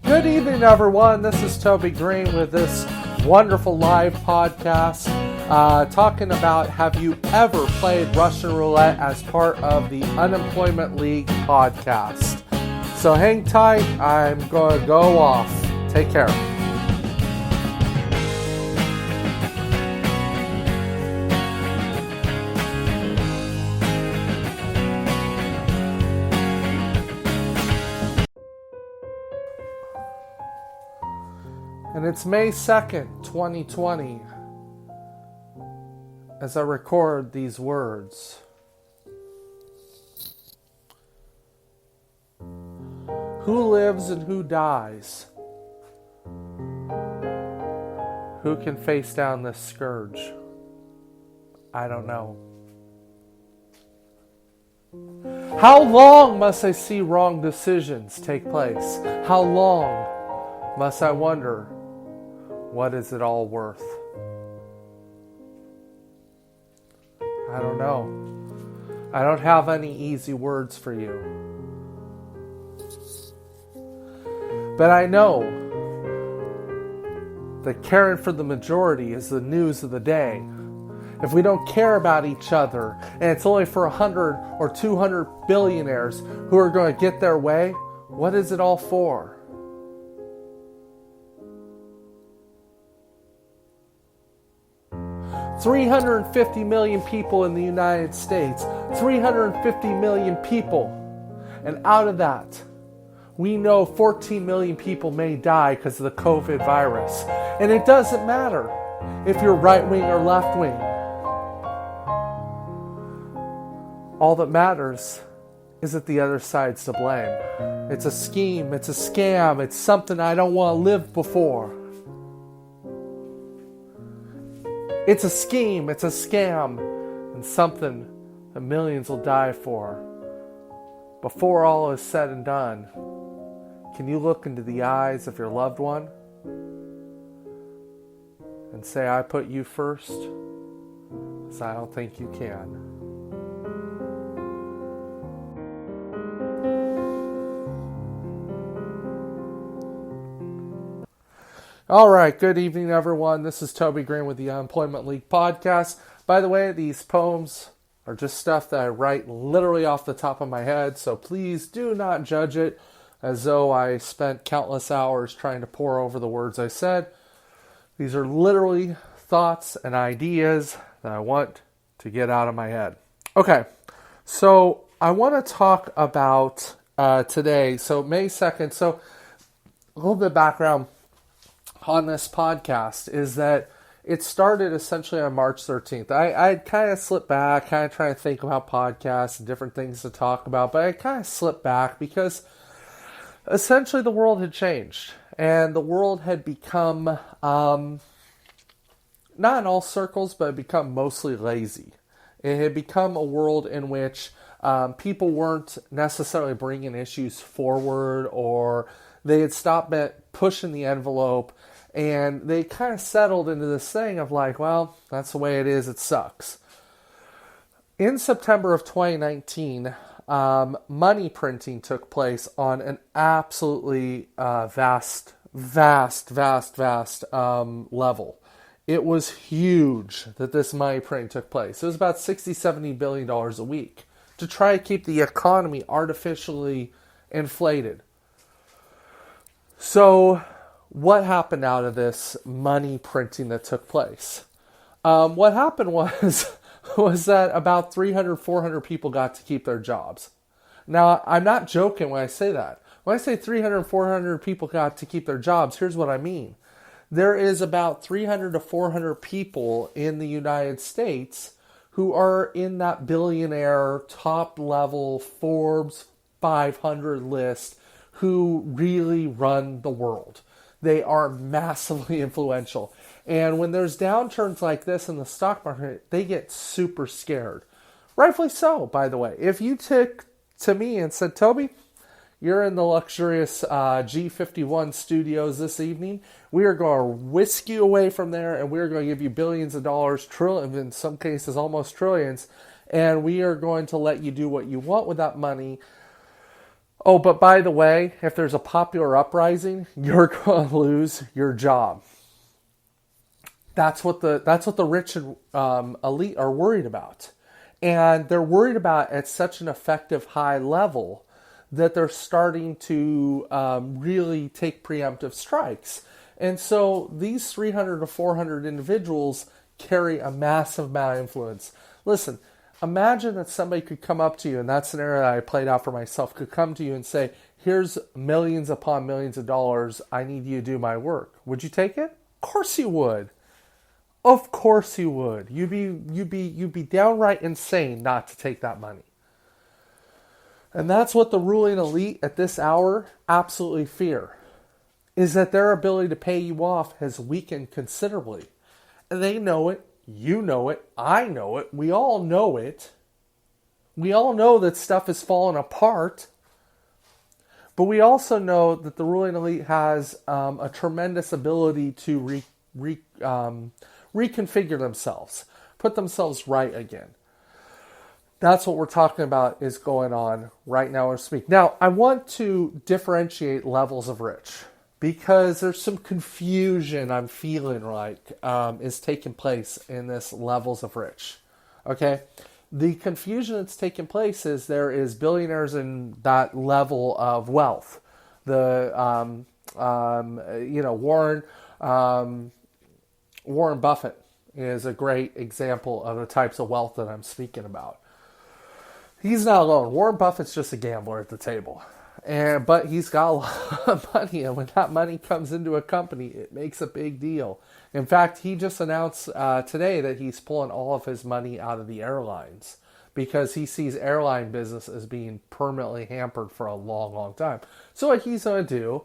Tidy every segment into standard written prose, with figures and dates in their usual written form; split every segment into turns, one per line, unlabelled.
Good evening, everyone. This is Toby Green with this wonderful live podcast talking about have you ever played Russian Roulette as part of the Unemployment League podcast. So hang tight. I'm going to go off. Take care. And it's May 2nd, 2020, as I record these words. Who lives and who dies? Who can face down this scourge? I don't know. How long must I see wrong decisions take place? How long must I wonder, what is it all worth? I don't know. I don't have any easy words for you. But I know that caring for the majority is the news of the day. If we don't care about each other, and it's only for 100 or 200 billionaires who are going to get their way, what is it all for? $350 million people in the United States. 350 million people. And out of that, we know 14 million people may die because of the COVID virus. And it doesn't matter if you're right-wing or left-wing. All that matters is that the other side's to blame. It's a scheme, it's a scam, it's something I don't want to live before. It's a scheme, it's a scam, and something that millions will die for. Before all is said and done, can you look into the eyes of your loved one and say, I put you first? Because I don't think you can. All right, good evening, everyone. This is Toby Green with the Unemployment League podcast. By the way, these poems are just stuff that I write literally off the top of my head, so please do not judge it as though I spent countless hours trying to pour over the words I said. These are literally thoughts and ideas that I want to get out of my head. Okay, so I want to talk about today, so May 2nd, so a little bit of background on this podcast is that it started essentially on March 13th. I kind of slipped back, kind of trying to think about podcasts and different things to talk about, but I kind of slipped back because essentially the world had changed and the world had become, not in all circles, but it had become mostly lazy. It had become a world in which people weren't necessarily bringing issues forward, or they had stopped pushing the envelope. And they kind of settled into this thing of like, well, that's the way it is. It sucks. In September of 2019, money printing took place on an absolutely vast level. It was huge that this money printing took place. It was about $60-70 billion a week to try to keep the economy artificially inflated. So what happened out of this money printing that took place? What happened was that about 300-400 people got to keep their jobs. Now, I'm not joking when I say that. When I say 300-400 people got to keep their jobs, here's what I mean. There is about 300 to 400 people in the United States who are in that billionaire top level Forbes 500 list who really run the world. They are massively influential. And when there's downturns like this in the stock market, they get super scared. Rightfully so, by the way. If you took to me and said, Toby, you're in the luxurious G51 studios this evening. We are going to whisk you away from there, and we are going to give you billions of dollars, trillions, in some cases almost trillions, and we are going to let you do what you want with that money. Oh, but by the way, if there's a popular uprising, you're going to lose your job. That's what the rich and elite are worried about. And they're worried about at such an effective high level that they're starting to really take preemptive strikes. And so these 300 to 400 individuals carry a massive amount of influence. Listen, imagine that somebody could come up to you, and that scenario that I played out for myself, could come to you and say, here's millions upon millions of dollars, I need you to do my work. Would you take it? Of course you would. Of course you would. You'd be downright insane not to take that money. And that's what the ruling elite at this hour absolutely fear, is that their ability to pay you off has weakened considerably. And they know it, you know it, I know it, we all know it. We all know that stuff is falling apart. But we also know that the ruling elite has a tremendous ability to reconfigure themselves, put themselves right again. That's what we're talking about is going on right now as we speak. Now, I want to differentiate levels of rich because there's some confusion I'm feeling like is taking place in this levels of rich. Okay? The confusion that's taking place is there is billionaires in that level of wealth. Warren Buffett is a great example of the types of wealth that I'm speaking about. He's not alone. Warren Buffett's just a gambler at the table. But he's got a lot of money, and when that money comes into a company, it makes a big deal. In fact, he just announced today that he's pulling all of his money out of the airlines because he sees airline business as being permanently hampered for a long, long time. So what he's going to do,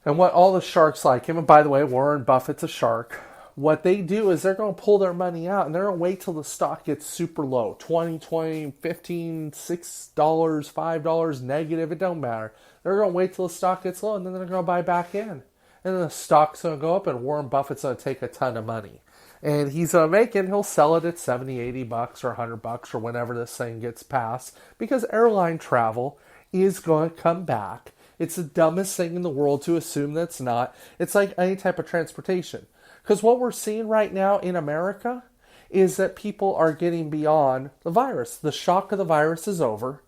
and what all the sharks like him, and by the way, Warren Buffett's a shark, what they do is they're going to pull their money out and they're going to wait till the stock gets super low. 20, 15, $6, $5 negative, it don't matter. They're going to wait till the stock gets low and then they're going to buy back in. And then the stock's going to go up and Warren Buffett's going to take a ton of money. And he's going to make it, he'll sell it at 70, 80 bucks or $100 or whenever this thing gets passed because airline travel is going to come back. It's the dumbest thing in the world to assume that it's not. It's like any type of transportation. Because what we're seeing right now in America is that people are getting beyond the virus. The shock of the virus is over.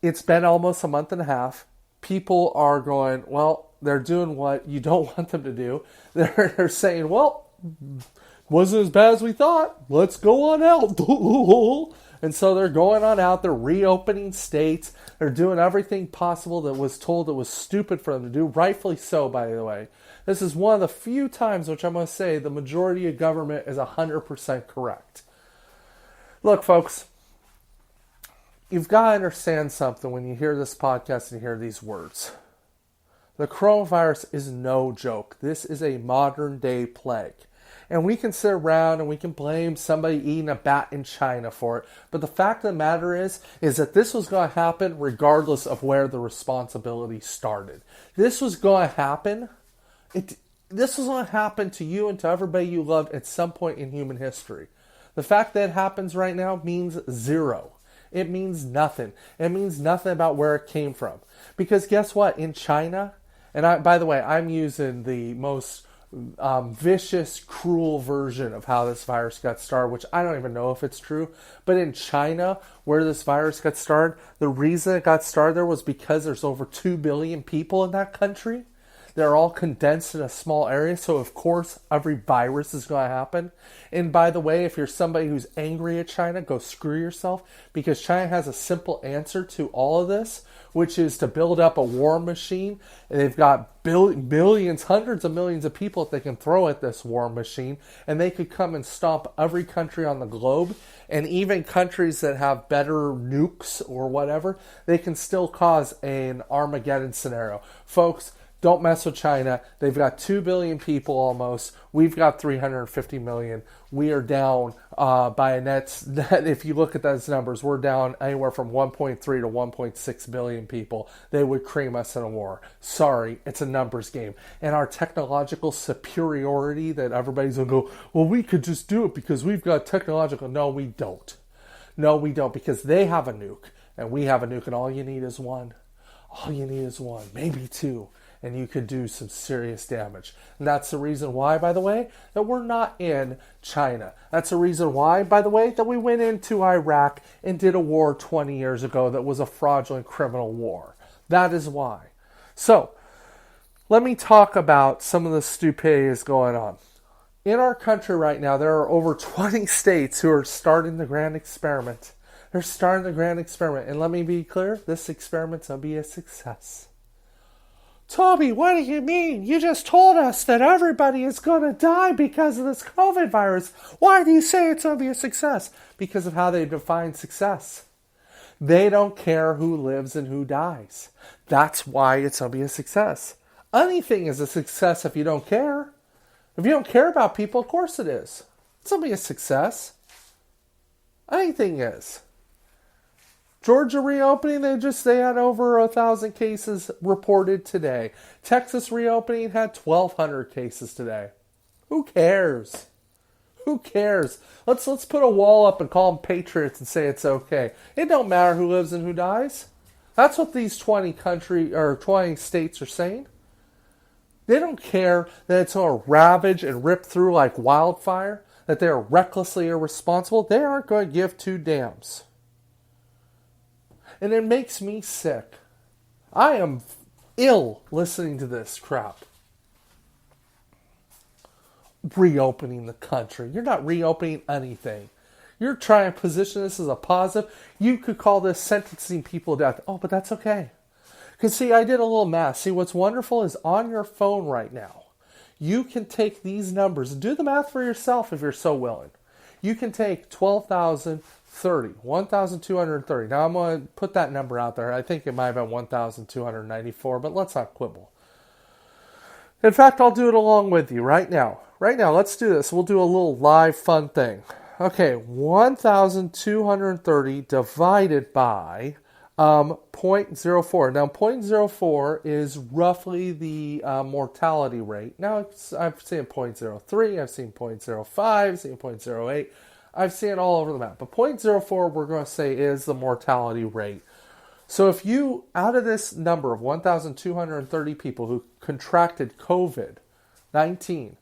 It's been almost a month and a half. People are going, well, they're doing what you don't want them to do. They're saying, well, wasn't as bad as we thought. Let's go on out. And so they're going on out. They're reopening states. They're doing everything possible that was told that was stupid for them to do. Rightfully so, by the way. This is one of the few times which I'm going to say the majority of government is 100% correct. Look, folks, you've got to understand something when you hear this podcast and hear these words. The coronavirus is no joke. This is a modern day plague. And we can sit around and we can blame somebody eating a bat in China for it. But the fact of the matter is that this was going to happen regardless of where the responsibility started. This was going to happen. This was going to happen to you and to everybody you loved at some point in human history. The fact that it happens right now means zero. It means nothing. It means nothing about where it came from. Because guess what? In China, and by the way, I'm using the most vicious, cruel version of how this virus got started, which I don't even know if it's true. But in China, where this virus got started, the reason it got started there was because there's over 2 billion people in that country. They're all condensed in a small area, so of course every virus is going to happen. And by the way, if you're somebody who's angry at China, go screw yourself, because China has a simple answer to all of this, which is to build up a war machine. And they've got billions, hundreds of millions of people that they can throw at this war machine, and they could come and stomp every country on the globe. And even countries that have better nukes or whatever, they can still cause an Armageddon scenario. Folks, don't mess with China. They've got 2 billion people almost. We've got 350 million. We are down by a net. If you look at those numbers, we're down anywhere from 1.3 to 1.6 billion people. They would cream us in a war. Sorry, it's a numbers game. And our technological superiority that everybody's going to go, well, we could just do it because we've got technological. No, we don't. No, we don't, because they have a nuke and we have a nuke, and all you need is one. All you need is one, maybe two, and you could do some serious damage. And that's the reason why, by the way, that we're not in China. That's the reason why, by the way, that we went into Iraq and did a war 20 years ago that was a fraudulent criminal war. That is why. So, let me talk about some of the stupidity that's going on. In our country right now, there are over 20 states who are starting the grand experiment. They're starting the grand experiment. And let me be clear, this experiment's going to be a success. Toby, what do you mean? You just told us that everybody is going to die because of this COVID virus. Why do you say it's going to be a success? Because of how they define success. They don't care who lives and who dies. That's why it's going to be a success. Anything is a success if you don't care. If you don't care about people, of course it is. It's going to be a success. Anything is. Georgia reopening, they had over 1,000 cases reported today. Texas reopening had 1,200 cases today. Who cares? Who cares? Let's put a wall up and call them patriots and say it's okay. It don't matter who lives and who dies. That's what these 20 states are saying. They don't care that it's going to ravage and rip through like wildfire, that they are recklessly irresponsible. They aren't going to give two damns. And it makes me sick. I am ill listening to this crap. Reopening the country. You're not reopening anything. You're trying to position this as a positive. You could call this sentencing people to death. Oh, but that's okay. Because see, I did a little math. See, what's wonderful is on your phone right now, you can take these numbers and do the math for yourself if you're so willing. You can take 1,230. Now I'm going to put that number out there. I think it might have been 1,294, but let's not quibble. In fact, I'll do it along with you right now. Right now, let's do this. We'll do a little live fun thing. Okay, 1,230 divided by 0.04. Now, 0.04 is roughly the mortality rate. Now, I've seen 0.03, I've seen 0.05, I've seen 0.08. I've seen it all over the map. But 0.04, we're going to say, is the mortality rate. So if you, out of this number of 1,230 people who contracted COVID-19,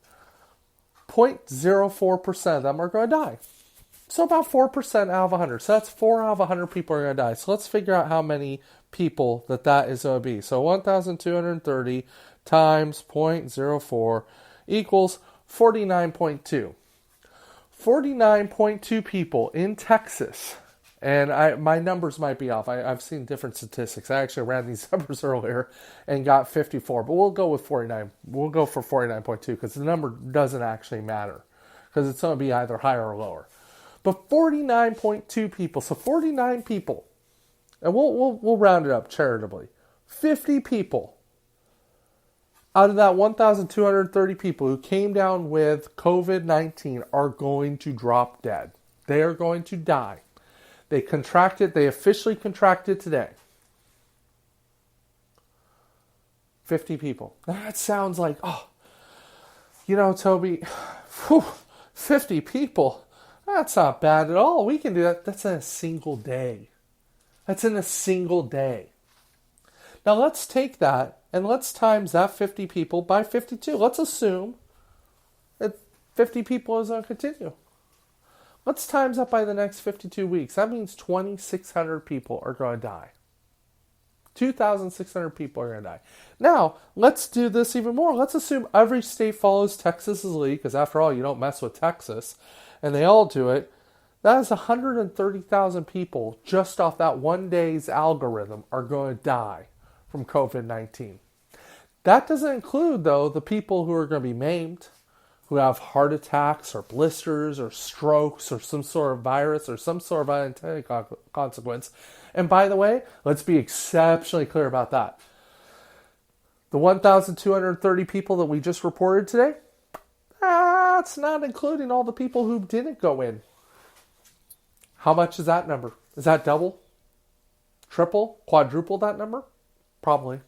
0.04% of them are going to die. So about 4% out of 100. So that's 4 out of 100 people are going to die. So let's figure out how many people that is going to be. So 1,230 times 0.04 equals 49.2. 49.2 people in Texas. And my numbers might be off. I've seen different statistics. I actually ran these numbers earlier and got 54. But we'll go with 49. We'll go for 49.2 because the number doesn't actually matter. Because it's going to be either higher or lower. But 49.2 people. So 49 people. And we'll round it up charitably. 50 people out of that 1,230 people who came down with COVID-19 are going to drop dead. They are going to die. They officially contracted today. 50 people. That sounds like, Toby, 50 people. That's not bad at all. We can do that. That's in a single day. Now let's take that and let's times that 50 people by 52. Let's assume that 50 people is going to continue. Let's times that by the next 52 weeks. That means 2,600 people are going to die. 2,600 people are going to die. Now, let's do this even more. Let's assume every state follows Texas's lead, because after all, you don't mess with Texas, and they all do it. That is 130,000 people just off that one day's algorithm are going to die from COVID-19. That doesn't include, though, the people who are going to be maimed, who have heart attacks or blisters or strokes or some sort of virus or some sort of unintended consequence. And by the way, let's be exceptionally clear about that. The 1,230 people that we just reported today, that's not including all the people who didn't go in. How much is that number? Is that double? Triple? Quadruple that number? Probably.